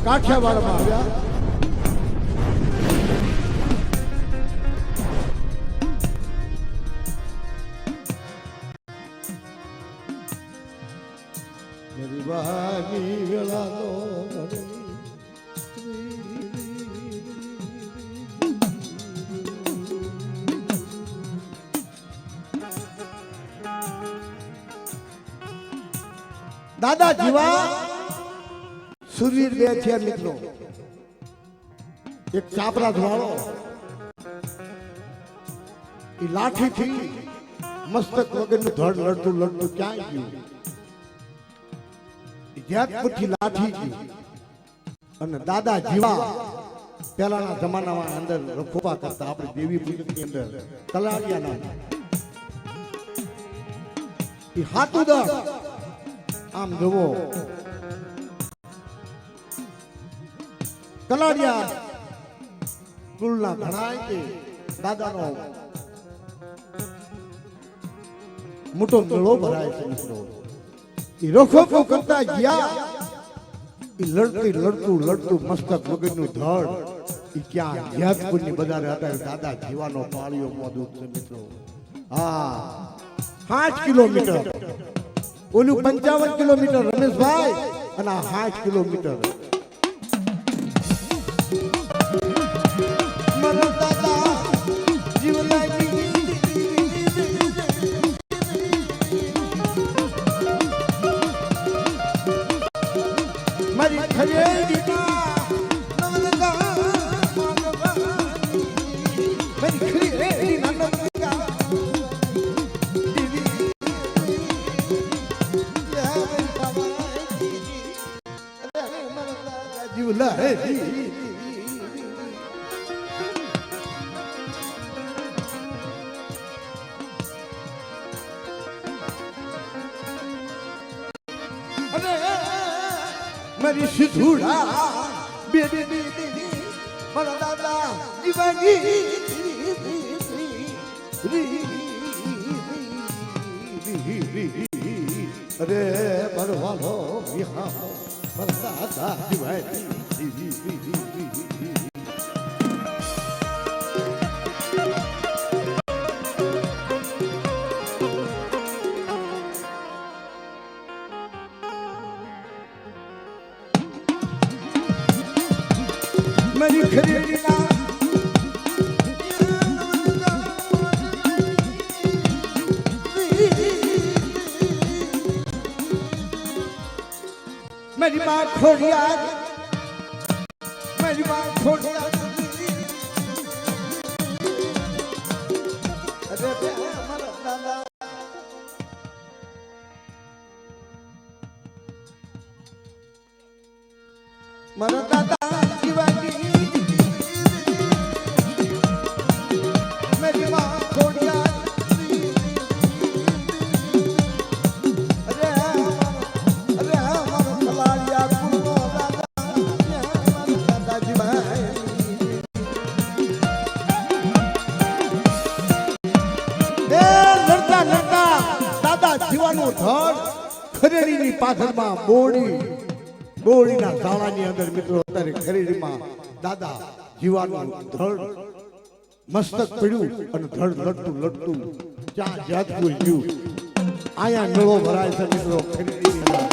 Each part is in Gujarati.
કાઠિયાવાડમાં આવ્યા. ગરીબાની વેળાનો દાદા જીવા સુરવીર બે છે મિત્રો. એક ચાપરા ધોળો એ લાઠી થી મસ્તક વગરનું ધડ લડતું લડતું ક્યાંય ગયું. જેતપુરથી લાઠી ગયું અને દાદા જીવા પહેલાના જમાનામાં અંદર રખોપા કરતા આપણે દેવી પૂજનની અંદર તલાડિયાના એ હાથું દળ આમ જુઓ કલાડિયા કુલના ઘણા કે દાદાનો મોટો મેળો ભરાય છે મિત્રો. એ રખોપો કરતા ગયા એ લડતું મસ્તક વગરનું ધડ એ ક્યાં જેતપુરની બજારે હતા. દાદા જીવાનો પાળીઓ મોદું છે મિત્રો. હા 8 કિલોમીટર ઓલું 55 કિલોમીટર રમેશભાઈ અને 8 કિલોમીટર મારી ખરેડી મારી સિધુડા બેબી મારા દાદા જીવાની અરે બરવાલો વિહા મારા દાદા જીવાની મારી ખરેડીના મારી માં ખોડિયાર મારી માં ખોડિયાર મારા દાદા જીવાની મારી માં ખોડિયાર જીવાનું ધડ ખરેડીની પાછળમાં બોડીના ઝાડાની અંદર મિત્રો અત્યારે ખરેડીમાં દાદા જીવાનું ધડ મસ્તક પડ્યું અને ધડ લડતું ક્યાં જેતપુર ગયું. અહીંયા મેળો ભરાય છે મિત્રો ખરેડીની અંદર.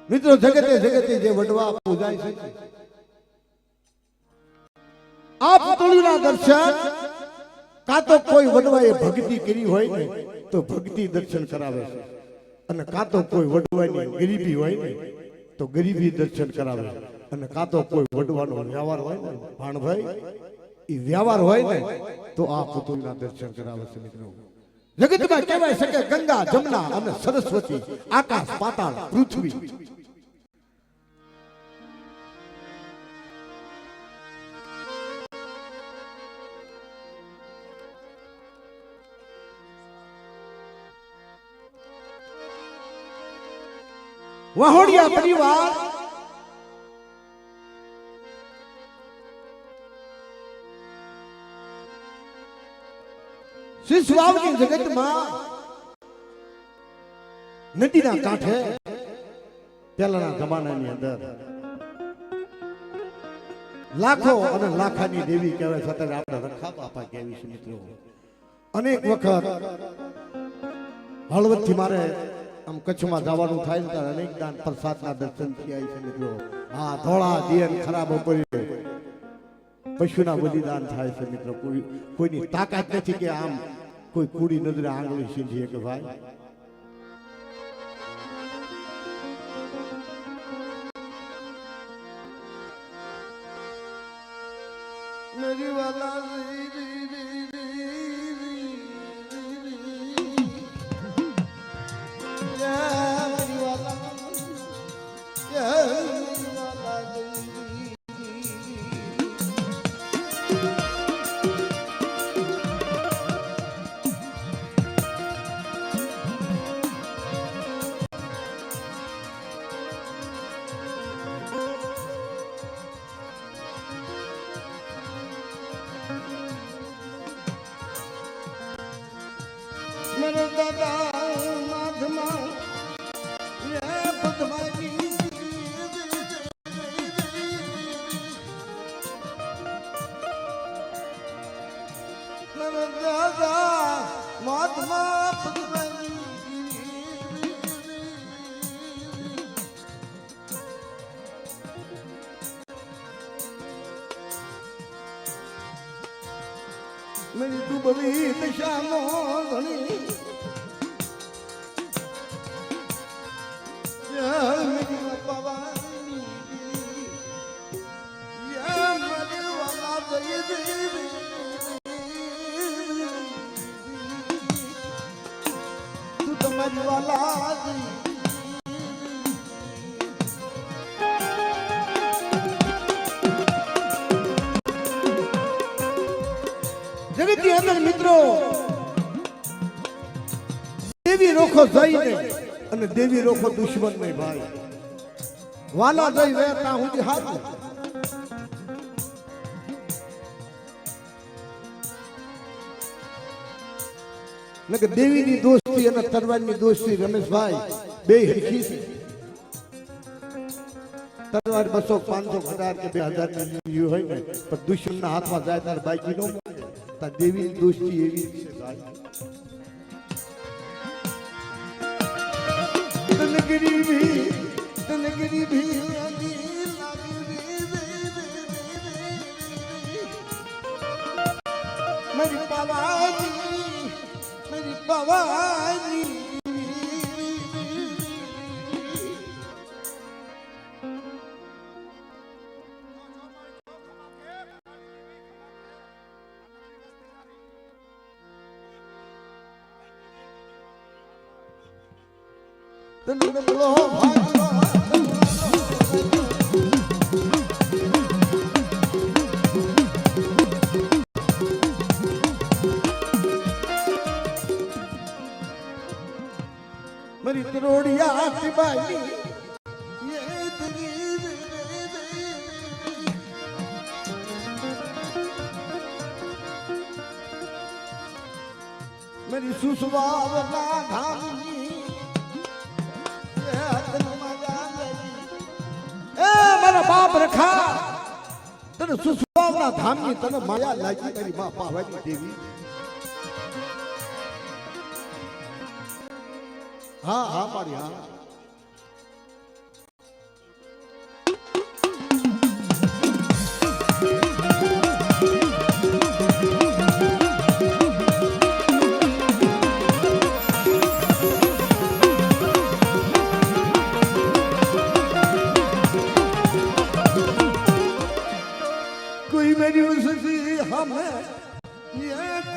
મિત્રો જગતે જે વડવા પૂજાય છે આ પુતળીના દર્શન કાં તો કોઈ વડવાએ ભક્તિ કરી હોય ને તો ભક્તિ દર્શન કરાવે છે, અને કાં તો કોઈ વડવાની ગરીબી હોય ને તો ગરીબી દર્શન કરાવે, અને કાં તો કોઈ વડવાનો વ્યવહાર હોય ને ભાણભાઈ એ વ્યવહાર હોય ને તો આ પુતુલના દર્શન કરાવે છે મિત્રો. જગતમાં કહેવાય છે કે ગંગા, જમના અને સરસ્વતી, આકાશ, પાતાળ, પૃથ્વી, વાહોડિયા પરિવાર શિશવાવની જગતમાં નદીના કાંઠે પહેલાના જમાનાની અંદર લાખો અને લાખાની દેવી કહેવાય, છતાં આપણે રખા બાપા કહેવી છે મિત્રો. અનેક વખત હળવદથી મારે આમ કચ્છમાં જવાનું થાય ને ત્યારે અનેક દાન પ્રસાદના દર્શન થયા છે મિત્રો. હા, ધોળા દિયન ખરાબ ઉપર પશુના બલિદાન થાય છે મિત્રો. કોઈની તાકાત નથી કે આમ કોઈ કુડી નજરે આંગળી સીધીએ કે ભાઈ मेरी वाला मेरे दादा माधमा ये पद्मानी मेरे दादा माधमा पद्मानी मेरी डूबी दिशा मोहनी मेरी पवानी मेरी वाला तू तो मेरी वाला જગતની અંદર મિત્રો દેવી રોખો જઈ નહીં અને દેવી રોખો દુશ્મન નહીં ભાઈ. વાલા જઈ વેતા હું હાથ ને કે દેવીની દોસ્તી અને તરવારની દોસ્તી રમેશભાઈ બે હરખી છે. તરવાર 200 500 1000 કે 2000 ની હોય ને પણ દુશ્મનના હાથમાં જાય ત્યારે બાકી નો મળે. દેવી દોસ્તી એવી છે ભાઈ. તન ગરીબી मेरी पवानी मेरी तरोड़िया सिपाही मेरी सुसवावना धामी मेरा बाप रखा तने सुसवावना धामी तने माया लागी मेरी मां पावानी देवी. हाँ हाँ मारी हाँ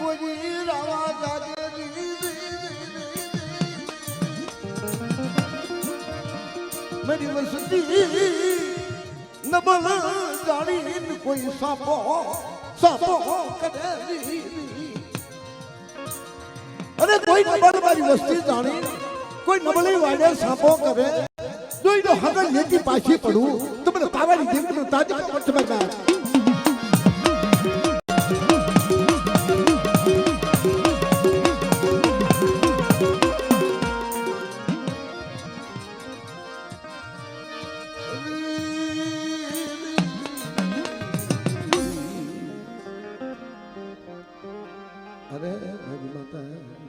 કોઈ રાવા જાગે મારી વસતી નબલ જાણી કોઈ સાપો સાપો કરે અરે કોઈ નબળ મારી વસ્તી જાણી કોઈ નબળી વાડે સાપો કરે જોઈ તો હગલ લેતી પાછી પડું તમને પાવાની જેમ તમે તાજી પટમાં અરે મારી માતા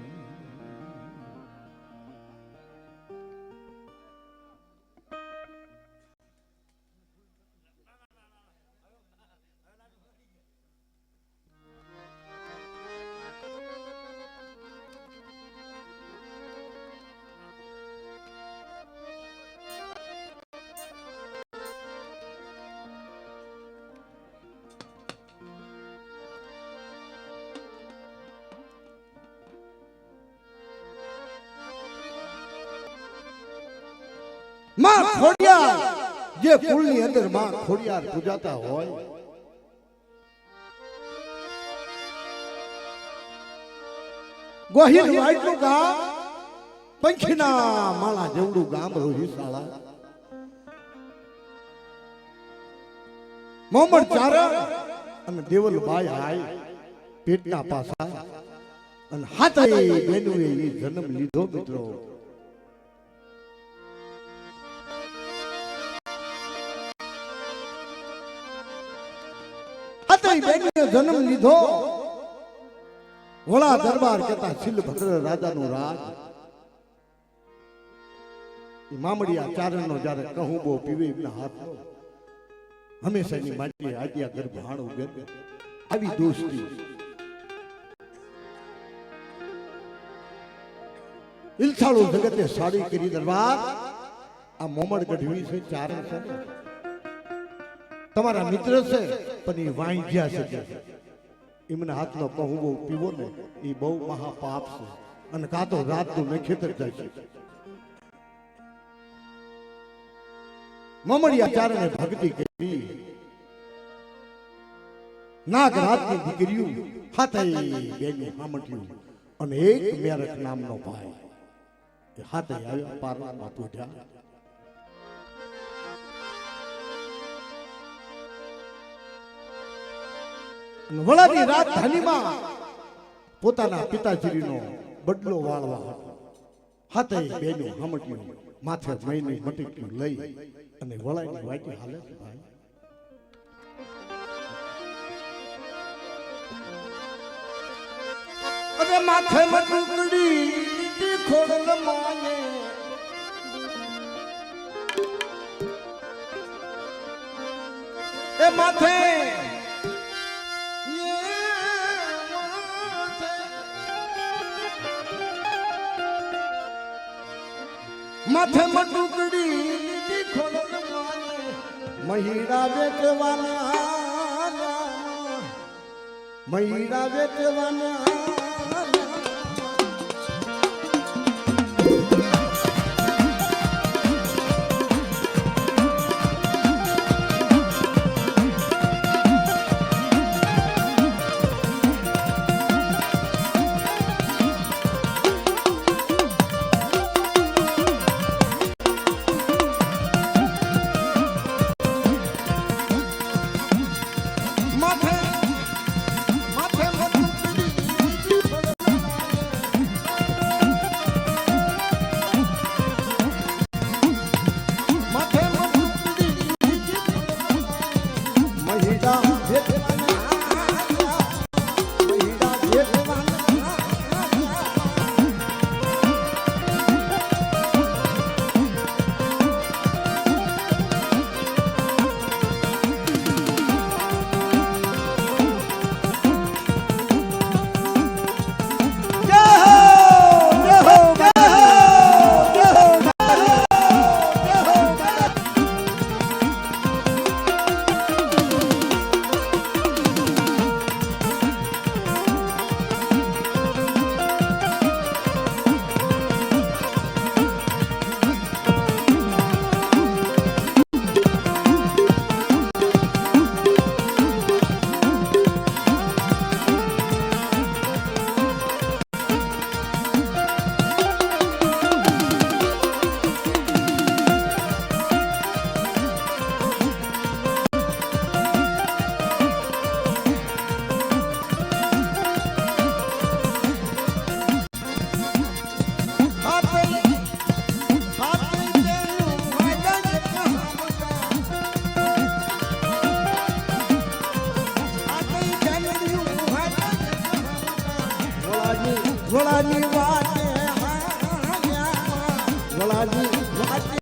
માં ખોડિયાર જે કુળની અંદર માં ખોડિયાર પૂજાતા હોય ગોહિલ વાડનું ગામ પંખીના માળા જેવડું ગામ રોહિશાળા મોહમ્મદ ચારણ અને દેવલબાઈ હાય પેટના પાસા અને હાથે બેનુએ જન્મ લીધો મિત્રો જન્મ લીધો વડા દરબાર કેતા શિલભદ્ર રાજાનું રાજ મામડિયા ચારણનો જ્યારે કહું બો પીવે એમના હાથનો હંમેશા એની માટી આજ્ઞા ગર્ભાણ ઉગે આવી દોસ્તી ઇલછાળુ જગતે સાડી કરી દરબાર આ મોમડ ગઢવી છે ચારણ છે તમારા મિત્ર છે પણ એ વાંજ્યા છે એમના હાથનો કહું પીવો ને એ બહુ મહાપાપ છે અને કાં તો રાતનું નખેતર જાય છે મમડિયા ચારણે ભક્તિ કરી નાગરાજની દીકરીઓ હાથે બેનું હામટ્યું અને એક મેરખ નામનો ભાઈ હાથે આવ્યા પારણામાં પૂજ્યા વડાની રાજધાનીમાં પોતાના પિતાજીનો બદલો વાળવા હતો હાથે બેનું હમટ્યું માથે મહીને મટક્યું લઈ અને વડાની વાટી હાલે છે ભાઈ અરે માથે મટકડી ખોડલ માને એ માથે માથે મટુકડી ખોડલ માને મહીડા વેચવાના માથે વળાની વાટે વળાની વાટે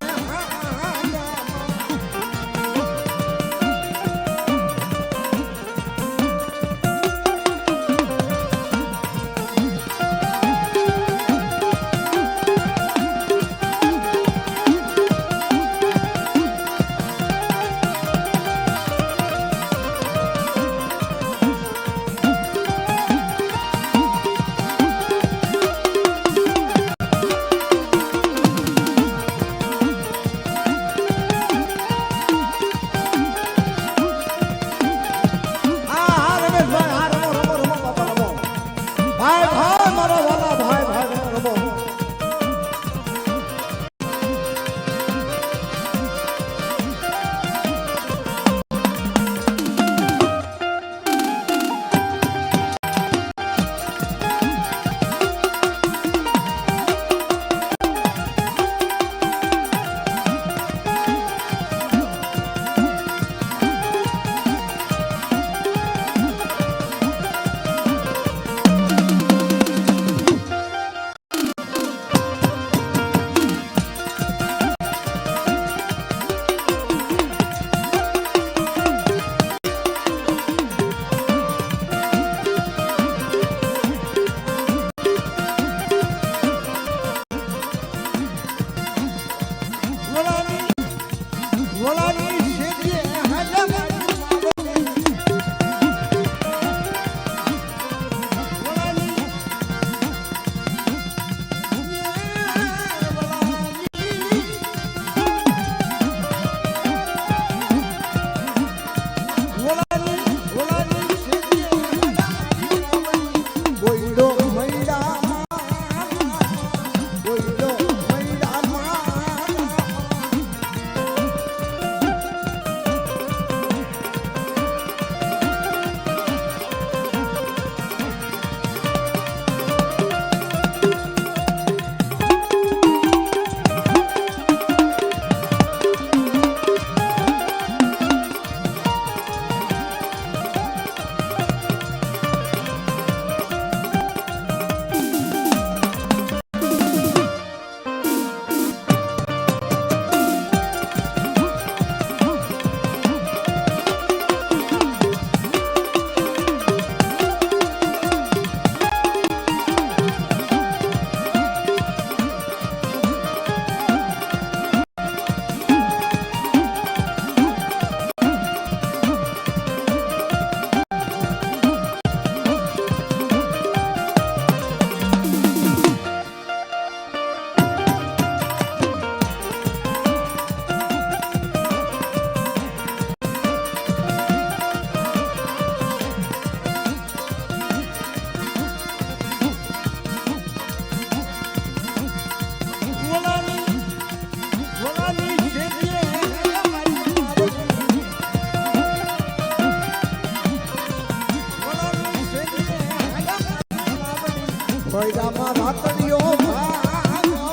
ભૈરામાં રાતડિયો ભાગો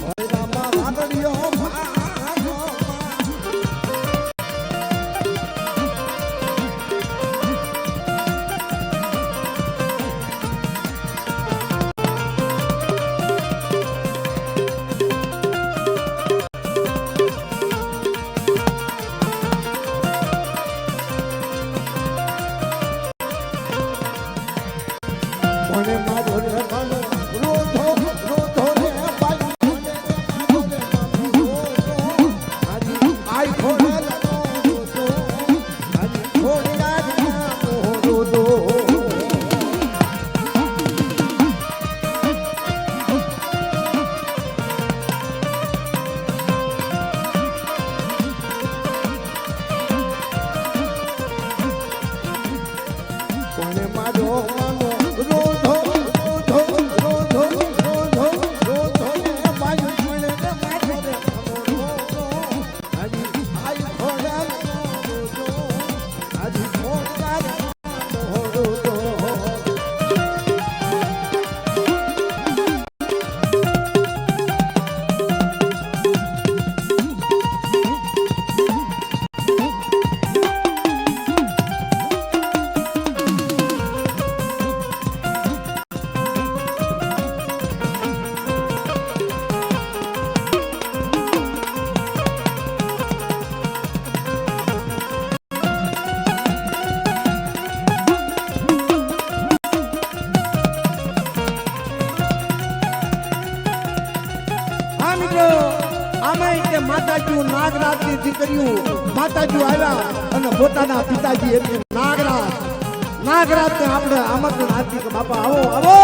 ભૈરામાં રાતડિયો ભાગો મને મારો રોધો રોધો મિત્રો આમાં કે માતાજી નાગરાજની દીકરીઓ માતાજી આવ્યા અને પોતાના પિતાજી એટલે નાગરાજને આપણે આમંત્રણ આપી કે બાપા આવો આવો.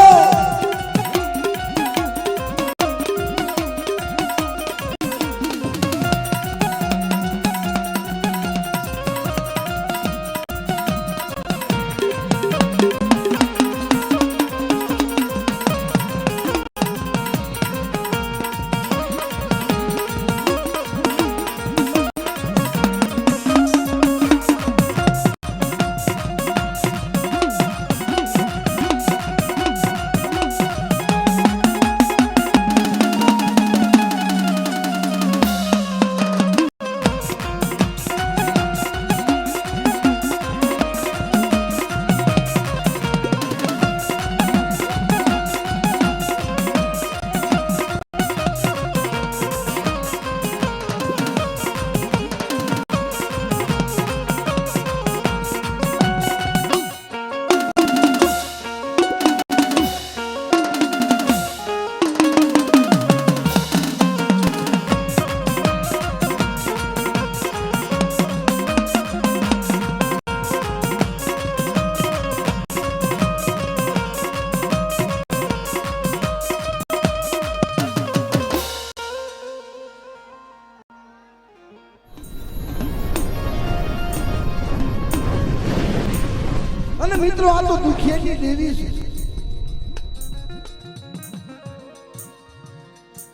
અને મિત્રો આ તો દુખિયાની દેવી છે.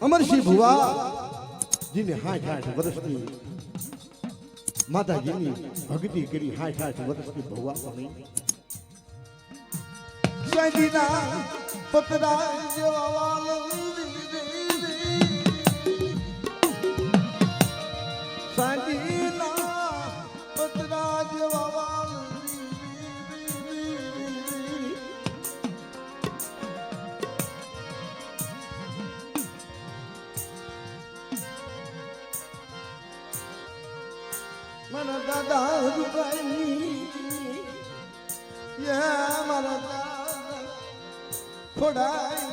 અમરસિંહ ભુવા જીને 60 વર્ષની માતાજીની ભક્તિ કરી 60 વર્ષની ભુવા બની. સાંજીના પતરા જેવા વાલ સાંજીના પતરા જેવા વાલ મારા દાદા રૂપાઈ મારા દાદા ખોડાઈ.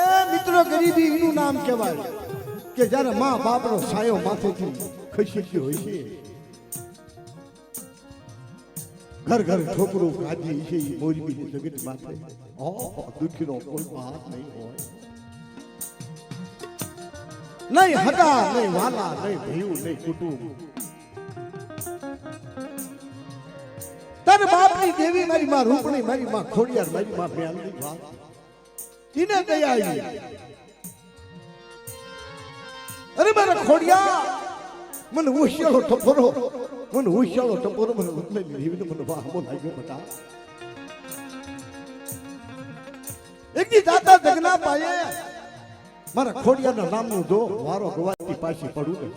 એ મિત્રો ગરીબી એનું નામ કહેવાય કે જ્યારે મા બાપનો સાયો માથેથી ખસી ગયો હોય છે. ઘર ઘર ઠોકરું ખાધી છે એ મોરબીની જગત માથે દુઃખીનો કોઈ હાથ નહીં હોય. નહીં હતા નહીં વાલા નહીં ભયું નહીં કુટુંબ. તારે બાપની દેવી મારી માં રૂપણી મારી માં ખોડિયાર મારી માં બેલની વાત એને દયા આવી. અરે મારા ખોડિયાર મને ઉશિયાળો ટપોરો મને રૂપણી દેવીને મને વાહમો લાગ્યો બટા. એક દી દાદા જગના પાયે મારા ખોડિયાના નામનું જો વારો ગવાતી પાછી પડું ને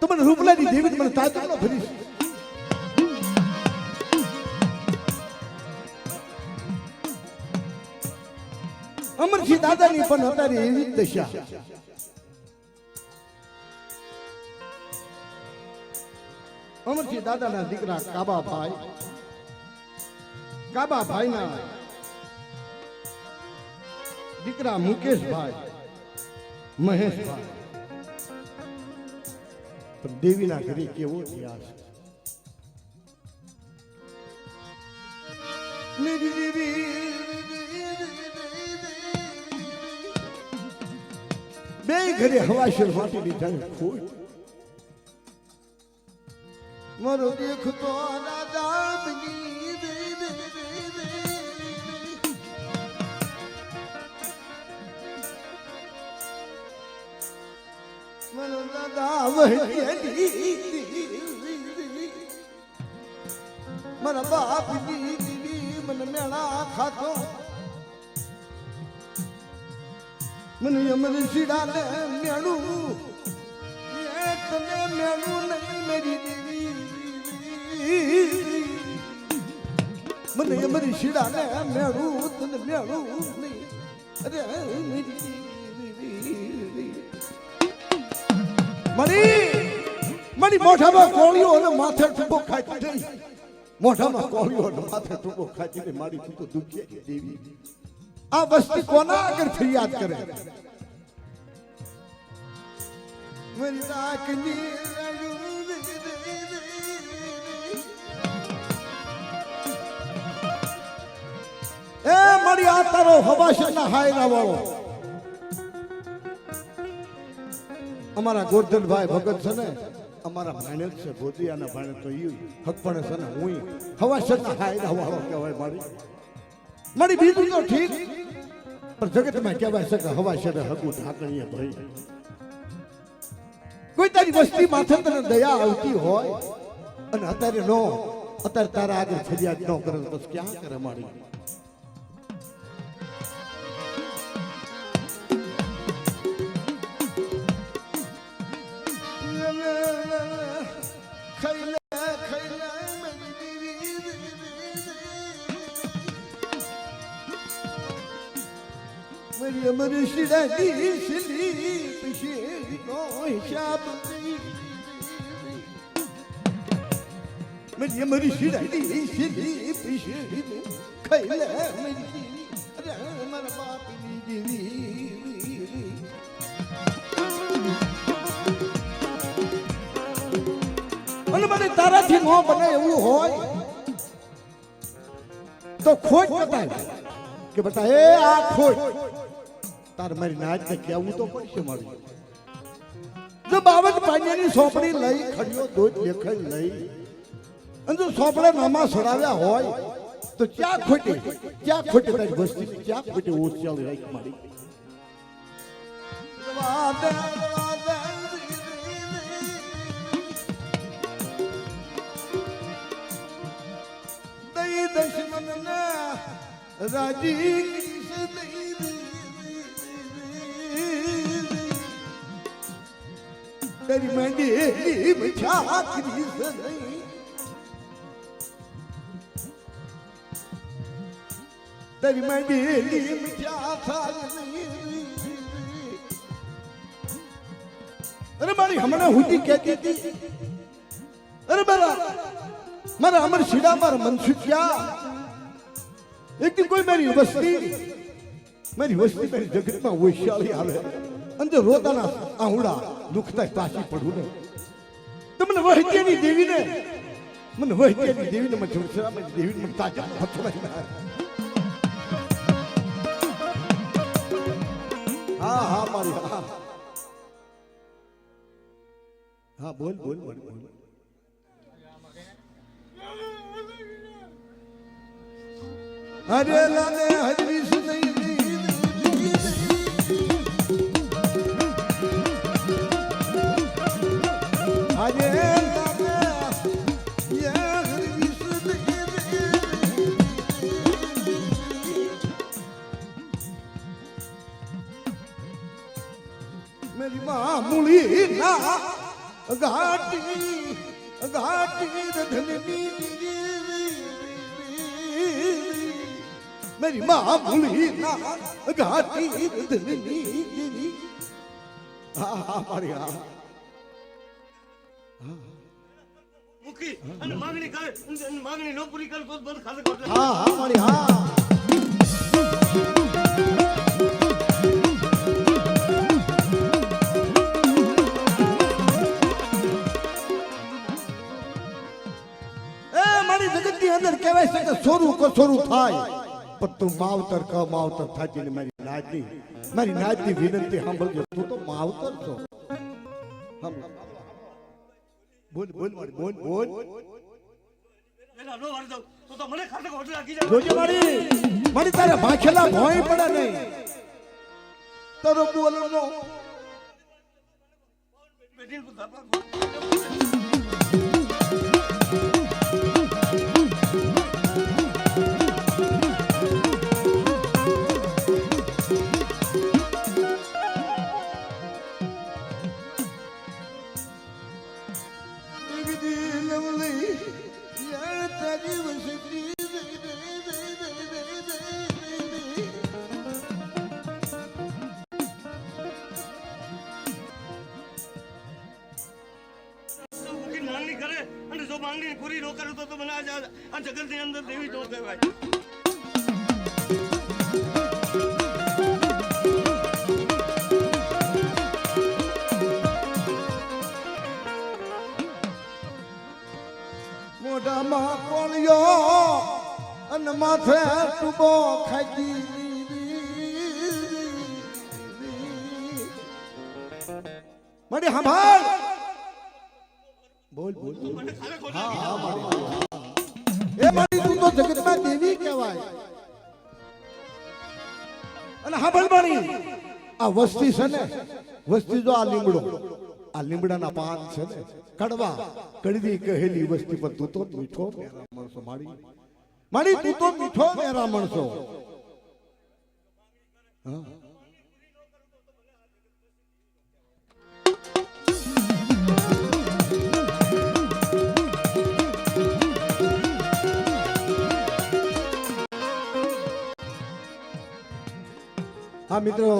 તો મને રૂપલાની દેવી મને તાજુ ન ફરી. અમરસિંહ દાદાની પણ અત્યારે એવી જ દશા. અમરસિંહ દાદાના દીકરા કાબાભાઈના દીકરા મુકેશભાઈ મહેશભાઈ પણ દેવીના ઘરે કેવો ઇતિહાસ. બે ઘરે હવાશર માટીની જાણે ખોટ મારો દેખતો દાદા મનો દાદા મારા બાપની દીદી મને મેળા ખાતો મને અમર શીડાને મેળું તને મેળું નહીં મેરી દેવી મને અમારી શીડાને મેળું તને મેળું નહીં. અરે મેરી મારી મોઢામાં કોળીઓ અને માથે ટૂંકો ખાતી મોઢામાં કોળીઓ અને માથે ટૂંકો ખાતી મારી તું તો દુખી દેવી. આ વસ્તી કોના આગળ ફરિયાદ કરે? મારી રાખની એ મારી આ તારો હવાશના હાયરા વાળો અમારા ગોરધનભાઈ ભગત છે ને, અમારા ભાણેજ છે, ગોદિયાના ભાણેજ તો ઈ હકપણે છે ને, હું હવાશના હાયરા વાળો કહેવાય. મારી બીજું તો ઠીક, પણ જગતમાં કહેવાય છે કે હવાશને હગું ઢાંકણીએ ભાઈ. કોઈ તારી વસ્તી માથે તને દયા આવતી હોય અને અત્યારે તારા આગળ ફરિયાદ ન કરે તો ક્યાં કરે મારી? मेरी अमर शिरानी सिली पिशे नो हिसाब मेरी अमर शिरानी सिली पिशे खैला मेरी अरे हमारा बाप नी देवी અને મને તારાથી નો બને એવું હોય તો ખોટ બતાય કે બેટા એ આ ખોટ તાર મારી નાચ ને કેવું તો પડશે મારું. જો 52 પાણીની સોપડી લઈ ખડિયો દોધ દેખાઈ લઈ અને જો સોપડે નામા સડાવ્યા હોય તો ક્યાં ખોટી તારી વસ્તી ક્યાં ખોટી ઓછાળી રાખ મારી. દઈ દશમન રાજી तेरी मंडी मछा करी सनई तेरी मंडी मछा थाली अरे मारी हमने हुदी कहती थी अरे मारा अमर सीधा मारा मनसुख क्या एक दिन कोई मेरी वस्ती मेरी जगत में वैशाली आवे अंदर रोताना आहुड़ा दुखता पाછી પડું ને તો મને વહત્યાની દેવીને મને જોડસરામાં દેવીને મને તાજા હથોડાઈ માર. હા મારી હા બોલ અરે લાને હજવીસ નહીં मेरी मामूली ना घाटी धननी मेरी मामूली ना घाटी धननी હા મારી હા મુકી અને માંગણી કરે માંગણી નો પૂરી કર તો બંધ ખાલી કર. હા મારી હા ની અંદર કહેવાય છે કે સોરું થાય પણ તું માવતર થાતી ને મારી નાજની વિનંતી સાંભળજો. તું તો માવતર છો. બોલ એના નો વાર દઉં તો મને ખાટક હોટલ રાખી જાય. જોજે મારી તારે ભાખેલા ભોય પડે નહીં તારો બોલનો બેટીન કો દાપા માંગણી પૂરી ન કરું તો મને આ જગત ની અંદર દેવી તો કહેવાય. માથે ટૂબો ખાઈ મારી સાંભળ બોલ બોલ મને ખાલે ખોટા હા કીધા. હા મારી એ મારી તું તો જગતમાં દેવી કહેવાય અને સાંભળ મારી આ વસ્તી છે ને વસ્તી જો આ લીમડાના પાન છે ને કડવા કડવી કહેલી વસ્તી પર તું તો મીઠો મેરા માણસો મારી તું તો મીઠો મેરા માણસો હા હા મિત્રો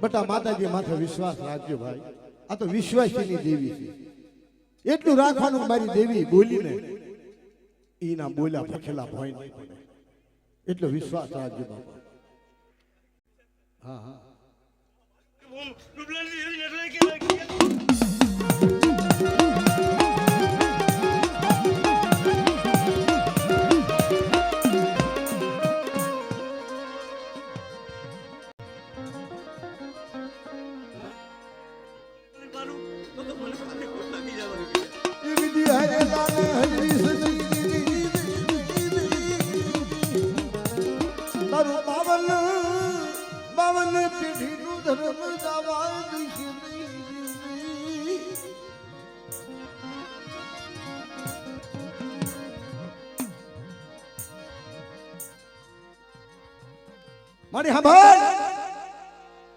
બટા માતાજી માથે વિશ્વાસ રાખજો ભાઈ આ તો વિશ્વાસીની દેવી છે એટલું રાખવાનું કે મારી દેવી બોલીને એના બોલ્યા ભખેલા ભોય નહીં પડે એટલો વિશ્વાસ રાખજો બાપા હા હા હું રૂપલાલની દેવી એટલે કે મારું તો મને ખાલે ખોટા કીધા મને કીધા. એ વિધિ હરે લાલે હરી સજી તારું બાવન પેઢીનું ધર્મ દાવા દિશી મારી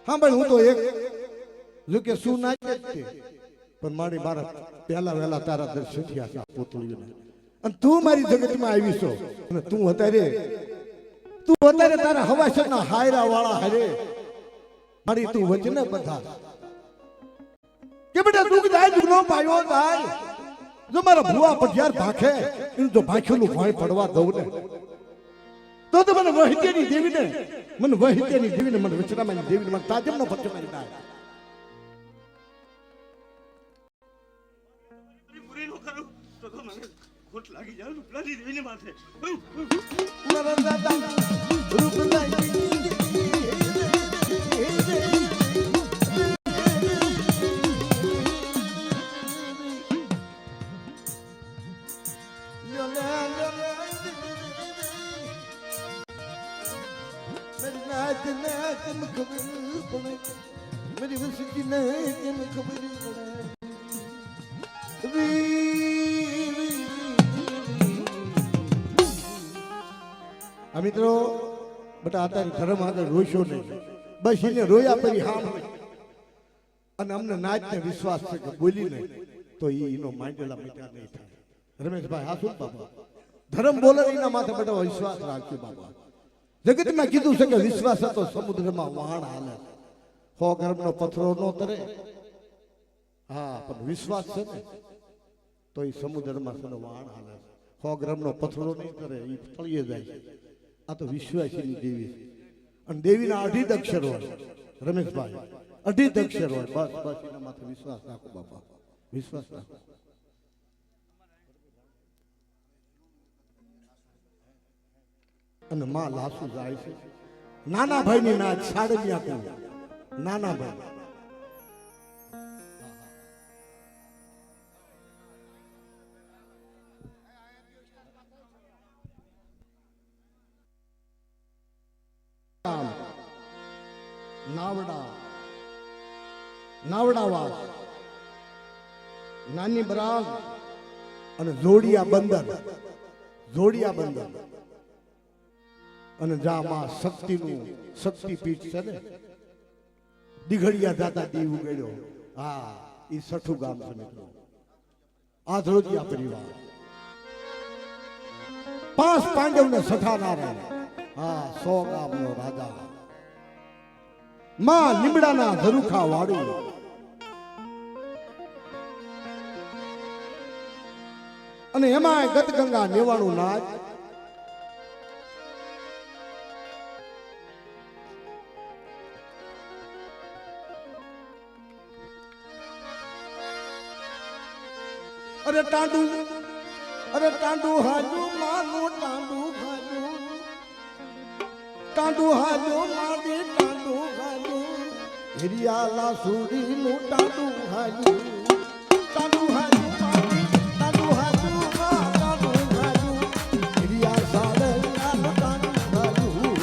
સાંભળ હું તો એક જો કે શું ના કે પણ મારી મારા પહેલા વહેલા તારા દર્શન થયા છે પોતળીઓને અને તું મારી જગતમાં આવી છો અને તું અત્યારે તારા હવાસરના હાયરા વાળા હારે મારી તું વચને બધા કે બેટા દુઃખ જાય દુઃખ નો પાયો જાય જો મારા ભુવા પઢિયાર ભાખે એનું જો ભાખેલું ભોય પડવા દઉં ને તો મને વહિતેની દેવીને મને વચનામાં દેવીને મને તાજમનો પચ્ચો મારી નાય પૂરી ન કરું તો મને ખોટ લાગી જાય રૂપલાલની દેવીને માથે. मेरी वस्ती ने खबर મિત્રો બટા અત્યારે ધર્મ આગળ રોઈશો નહીં બસ એને રોયા પછી હામ અને અમને નાચને વિશ્વાસ છે કે બોલી નહીં તો એનો માંડેલા મીઠા નહીં થાય રમેશભાઈ હા શું બાબા ધર્મ બોલે એના માથે બટા વિશ્વાસ રાખજો બાબા જગતમાં કીધું છે કે વિશ્વાસ હતો સમુદ્રમાં વહાણ હાલે 100 ગર્ભનો પથરો નો તરે હા પણ વિશ્વાસ છે ને તો એ સમુદ્રમાં છે વહાણ હાલે 100 ગ્રામનો પથરો નહીં કરે એ તળિયે જાય છે આ તો વિશ્વાસીની દેવી છે અને દેવીના 2.5 અક્ષર હોય રમેશભાઈ 2.5 અક્ષર હોય બસ એના માથે વિશ્વાસ રાખો બાપા વિશ્વાસ રાખો અને માં લાસુ જાય છે નાના ભાઈની નાચ સાડમિયા કહું નાના ભાઈ નાવડાવાસ નાની બરાગ અને જોડિયા બંદર અને જામાં શક્તિપીઠ છે ને દીઘડિયા દાદા દીવ ઉગડ્યો હા એ સઠું ગામ છે મિત્રો આ જોડિયા પરિવાર 5 પાંડવને સઠાનારા હા 100 ગામનો રાજા માં લીમડાના ઝરૂખા વાળું અને એમાં ગતગંગા નેવાણું નાચ અરે ટાંડુ હાજુ માનું ટાંડુ હાજુ ટાંડુ હાલ્યો મારી ટાંડુ હાલ્યું હિરિયાલા સુડીનું ટાંડુ હાલ્યું ટાંડુ હાલ્યું મારી ટાંડુ હાલ્યું ટાંડુ હાલ્યું હિરિયા સાલના ટાંડુ હાલ્યું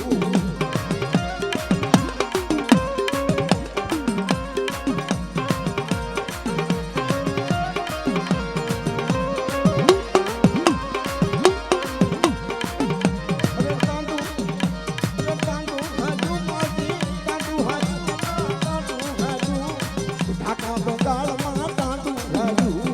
ઢાકા બંગાળમાં ટાંડુ હાલ્યું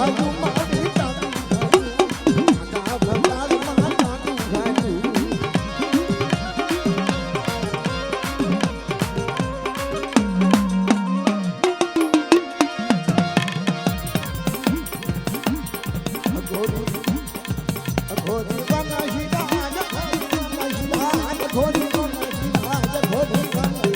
ઘાટું મારી ટાટું ઘાટું આખા સંસારમાં ટાટું ઘાટું અઘોરી બના હિરાજ અઘોરી બના હિરાજ અઘોરી બના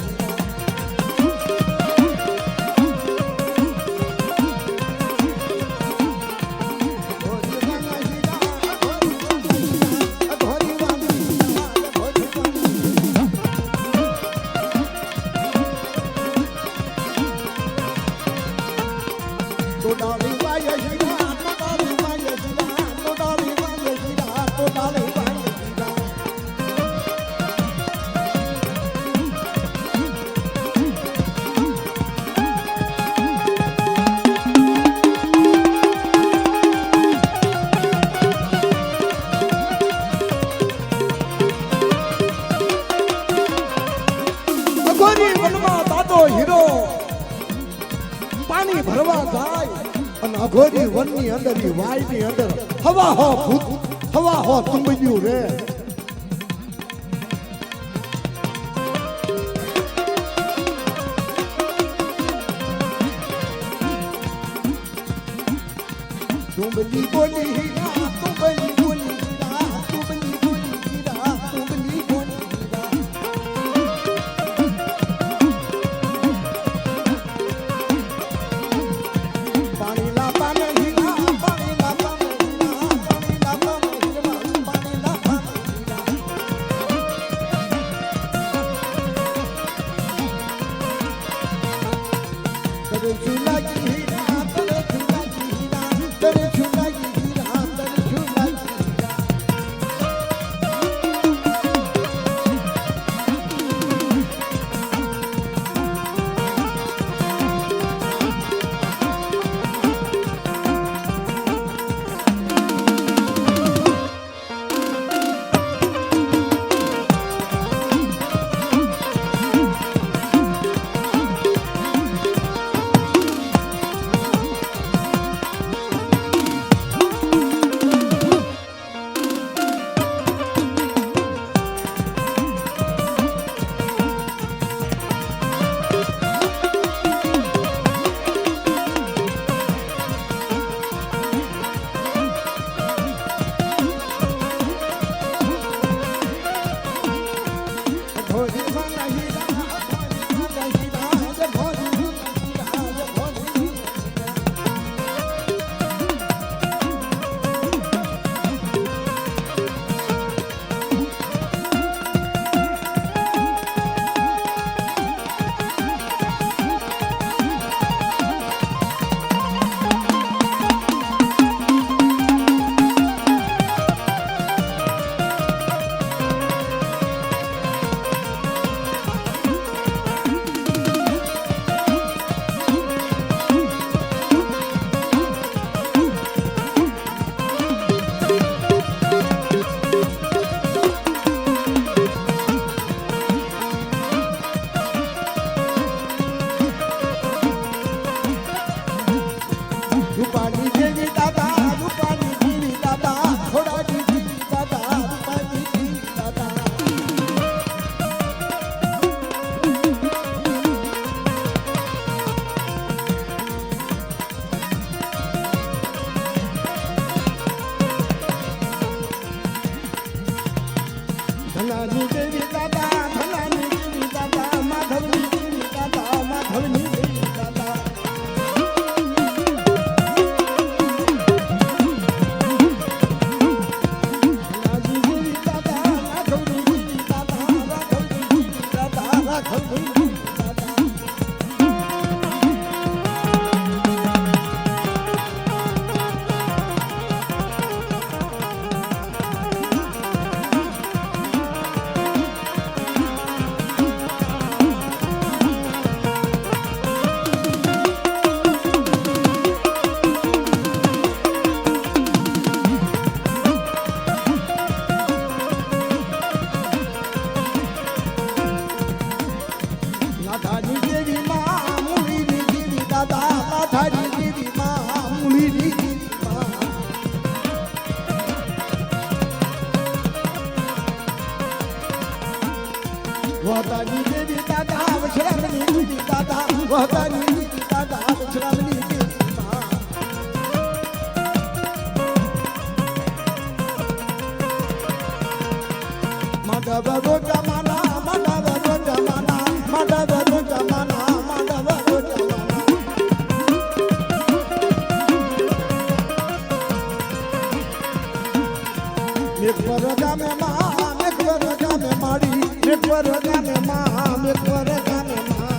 તો ડાળી વાય હીરા તો ડાળી વાય હીરા તો ડાળી વાય હીરા તો ડાળી વાય હીરા અઘોરી વનમાં દાદો હીરો પાણી ભરવા જાય અને અઘોરી વનની અંદર ઈ વાયની અંદર હવા હો ભૂત હવા હો તુંબડ્યું રે તુંબલી બોલી હીરા તુંબલી બોલી હીરા તુંબલી બોલી હીરા તુંબલી બોલી હીરા પાણી લાપા ને હીરા પાણી લાપા ને હીરા પાણી લાપા ને હીરા પાણી લાપા ને હીરા તરે ઝુલાઈ હીરા તરે ઝુલાઈ હીરા તરે ઝુલાઈ હીરા તરે ઝુલાઈ હીરા માધવ રોજમાના માધવ રોજમાના માધવ રોજમાના માધવ રોજમાના મેઘવર ગામે માં મેઘવર ગામે માડી મેઘવર ગામે માં મેઘવર ગામે માં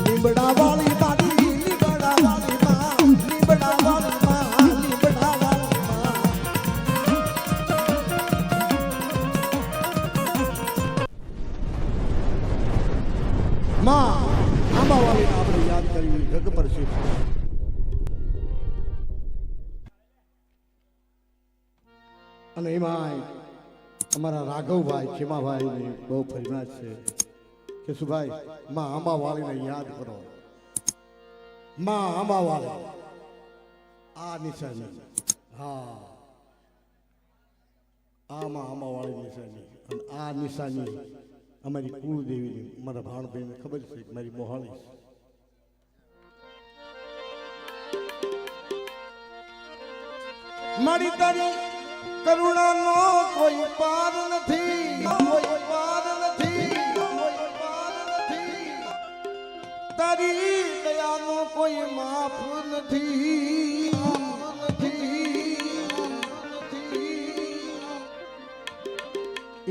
લીબડા વાળી માડી લીબડા વાળી માં લીબડા વાળી માં લીબડા વાળી માં આંબાવાળીને આપણે યાદ કરવી જગ પ્રસિદ્ધ અને એમાં અમારા રાઘવભાઈ ખેમાભાઈની બહુ ફરમાઈશ છે કે સુભાઈ માં આંબાવાળીને યાદ કરો માં આંબાવાળી આ નિશાની હા આ માં આંબાવાળી નિશાની અને આ નિશાની અમારી કુળદેવીની મારા ભાણભાઈને ખબર છે કે મારી મોહાળી મારી તારી કરુણાનો કોઈ પાર નથી કોઈ પાર નથી કોઈ પાર નથી તારી દયાનો કોઈ માફ નથી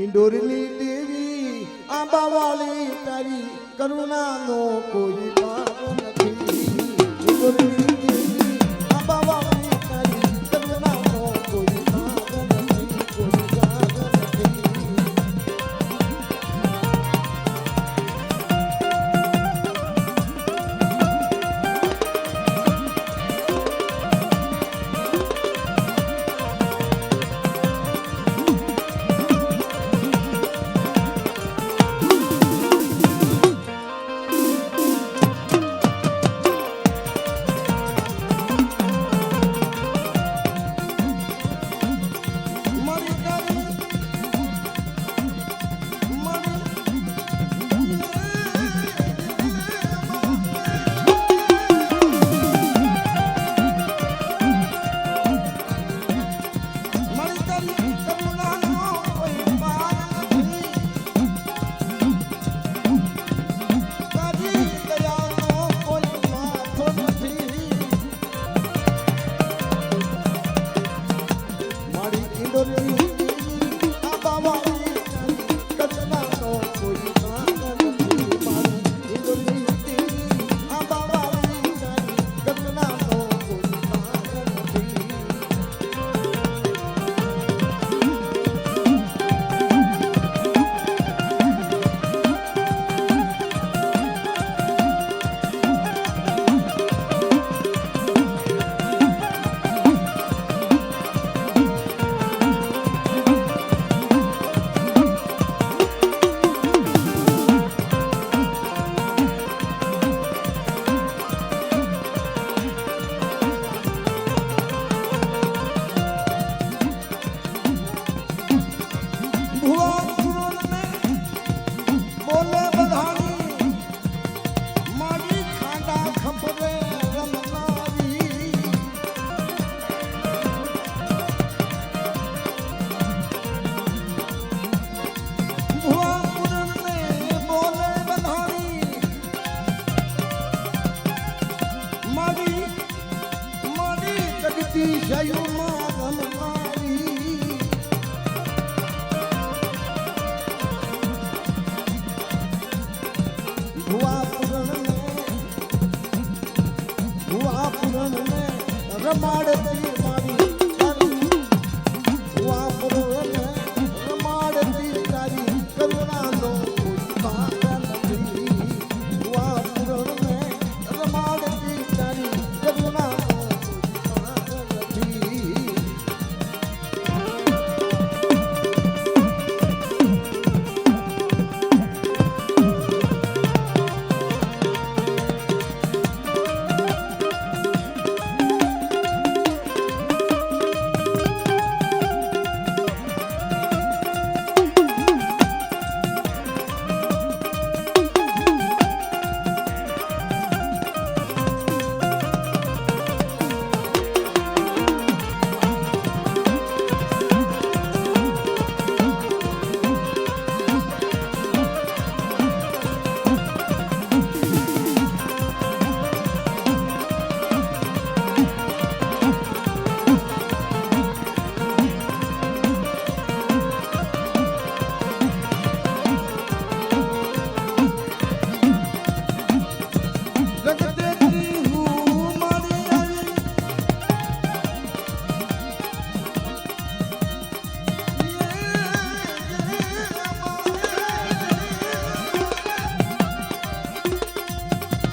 ઇન્દોરની દેવી આંબાવાળી તારી કરુણાનો કોઈ પાર નથી ઇન્દોરની દેવી આંબાવાળી તારી કરુણાનો કોઈ પાર નથી કોઈ પાર નથી રમાડતી મારી રમાડતી તારી કરુણાનો કોઈ પાર નથી રમાડતી તારી કરુણાનો કોઈ પાર નથી.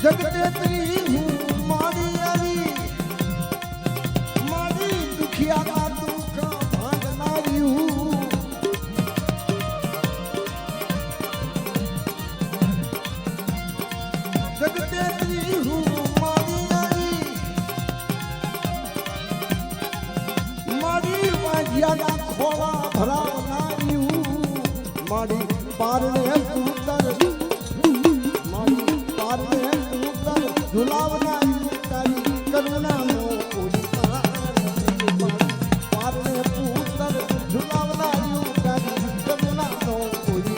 જગતેત્રી હું મારી આવી મારી દુખિયાના દુઃખ ભાંગનારી હું જગતેત્રી હું મારી આવી મારી વાજિયાના ખોળા ભરાવનારી હું મારી પારણે પુત્ર ઝુલાવનારી તારી કરુણાનો કોઈ પારણે પુત્ર ઝુલાવનારી તારી કરુણાનો કોઈ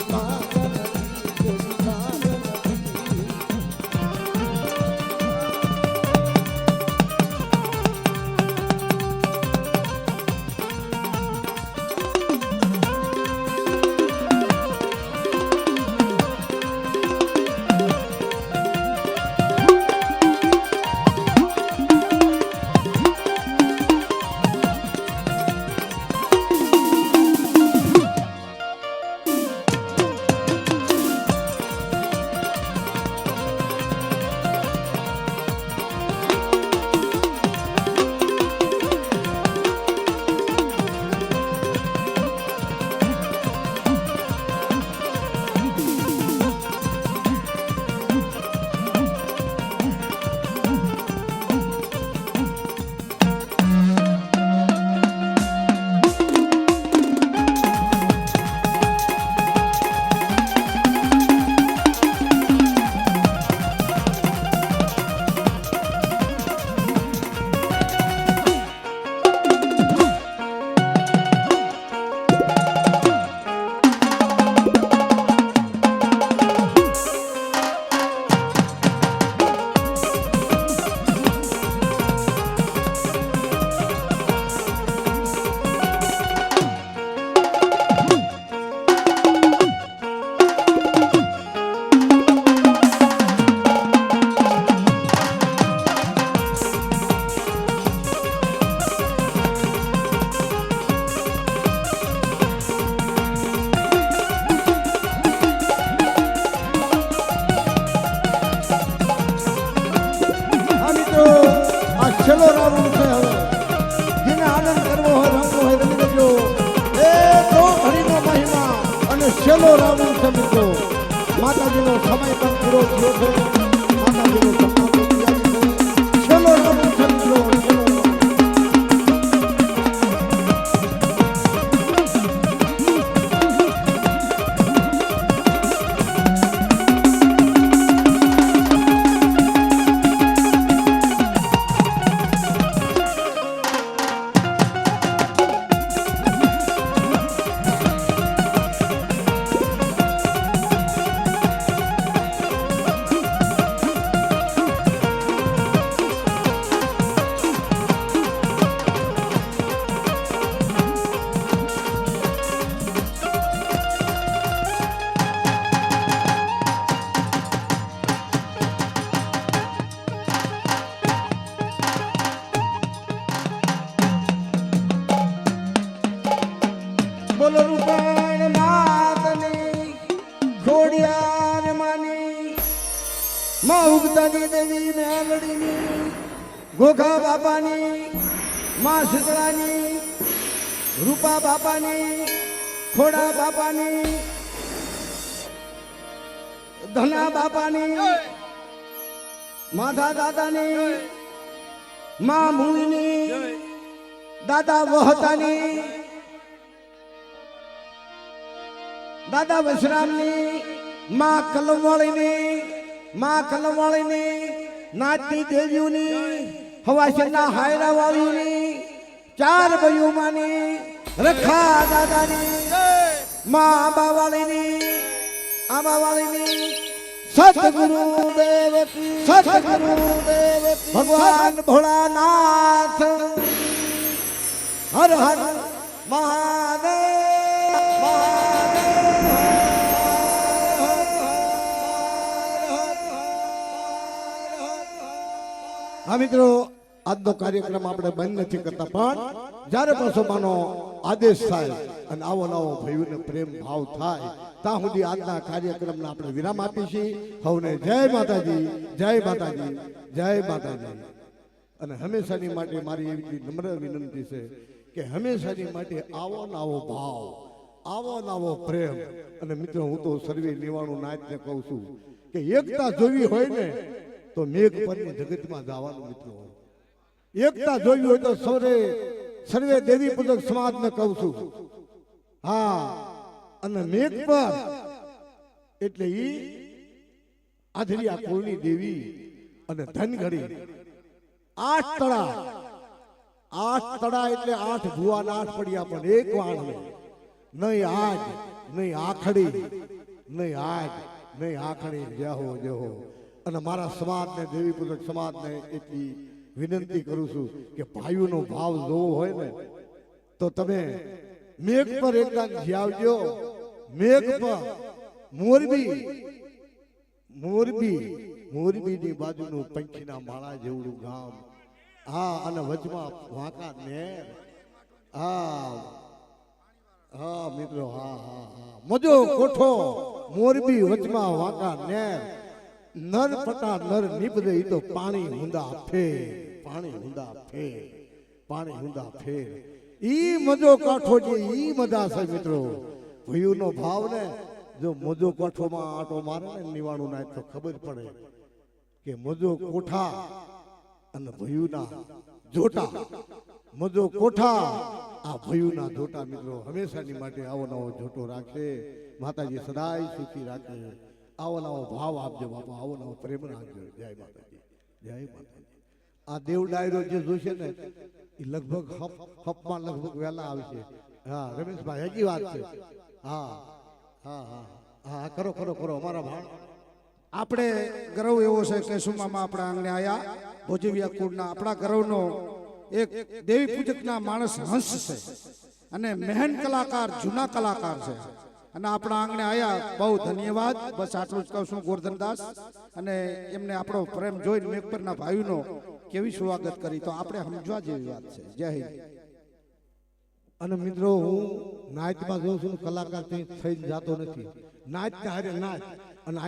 છેલ્લો રાઉન્ડ છે હવે જેને આનંદ કરવો હોય રમવો હોય રમી લેજો એ તો ઘડીનો મહિમા અને છેલ્લો રાઉન્ડ છે મિત્રો માતાજીનો સમય પણ પૂરો થયો છે માતાજીનો છેલ્લો રાઉન્ડ છે મિત્રો બોલો રૂપાણ માતની ખોડિયાર માની માં ઉગતાની દેવી મેલડીની ગોખા બાપાની માં શીતળાની રૂપા બાપાની ખોડા બાપાની ધના બાપાની માધા દાદાની માં મુઈની દાદા વહતાની દાદા વશરામની માં કલમવાળીની નાચની દેવીઓની હવાશના હાયરા વાળીની ચાર બયુમાની રખા દાદાની માં આંબાવાળીની સતગુરુ દેવ ભગવાન ભોળાનાથ હર હર મહાદેવ હા મિત્રો આજનો કાર્યક્રમ આપણે બંધ નથી કરતા પણ જ્યારે પણ સોમાનો આદેશ થાય અને આવો નવો ભાઈઓને પ્રેમ ભાવ થાય ત્યાં સુધી આજના કાર્યક્રમને આપણે વિરામ આપીશી. હવને જય માતાજી, જય માતાજી, જય માતાજી. અને હંમેશાની માટે મારી એવી નમ્ર વિનંતી છે કે હંમેશાની માટે આવો નવો ભાવ, આવો નવો પ્રેમ. અને મિત્રો હું તો સર્વે નિવાણું નાયકને કહું છું કે એકતા જોવી હોય ને તો મેઘ પરની જગતમાં જવાનું. મિત્રો એકતા જોવી હોય તો સર્વે દેવી પૂજક સમાજને કહું છું. હા, અને મેઘ પર એટલે ઈ આધરિયા કુળની દેવી અને ધનગઢી 8 તળા, 8 તળા એટલે 8 ભુવાના 8 પડ્યા પણ એક વાણ નહીં. આજ નહીં આખડી, નહીં આજ નહીં આખડી. જહો જહો. અને મારા સમાજને, દેવી પૂજક સમાજને એટલી વિનંતી કરું છું કે ભાઈઓનો ભાવ જોવો હોય ને તો તમે મેઘ પર એકદમ આવજો. મેઘ પર મોરબીની બાજુનું પંખીના માળા જેવડું ગામ. હા, અને વચમાં વાંકા નેર. હા હા મિત્રો, હા હા હા. મજો કોઠો મોરબી વચમાં વાંકા નેર. નર પટા નર નીપદે ઈ તો પાણી હુંદા ફેર, પાણી હુંદા ફેર, પાણી હુંદા ફેર. ઈ મજો કાઠો જે ઈ મજા છે મિત્રો. ભયુનો ભાવ ને જો મજો કાઠોમાં આટો મારે ને નિવાણું નાય તો ખબર પડે કે મજો કોઠા અને ભયુના જોટા. મજો કોઠા આ ભયુના જોટા. મિત્રો હંમેશાની માટે આવો નવો જોટો રાખે. માતાજી સદાય સુખી રાખે. આવો નવો ભાવ આપજો બાપા, આવો નવો પ્રેમ રાખજો. જય માતાજી, જય માતાજી. આ દેવ ડાયરો જે જોશે ને એ લગભગ હપમાં લગભગ વહેલા આવશે. હા રમેશભાઈ, હજી વાત છે. હા હા હા હા, કરો કરો કરો અમારા ભાણ. આપણે ગૌરવ એવો છે કે સુમામાં આપણા આંગણે આયા ભોજવિયા કુળના આપણા ગૌરવનો એક દેવી પૂજકના માણસ હંસ છે અને મહેન કલાકાર, જૂના કલાકાર છે અને આપણા આંગણે આયા. બહુ ધન્યવાદ. બસ આટલું જ કહું છું ગોરધનદાસ. અને એમને આપણો પ્રેમ જોઈને મેઘપરના ભાઈઓનો કેવી સ્વાગત કરી તો આપણે સમજવા જેવી વાત છે. જય હિન્દ. અને મિત્રો હું નાચમાં જોઉં છું, કલાકાર થઈ જતો નથી. નાચ હારે નાચ અને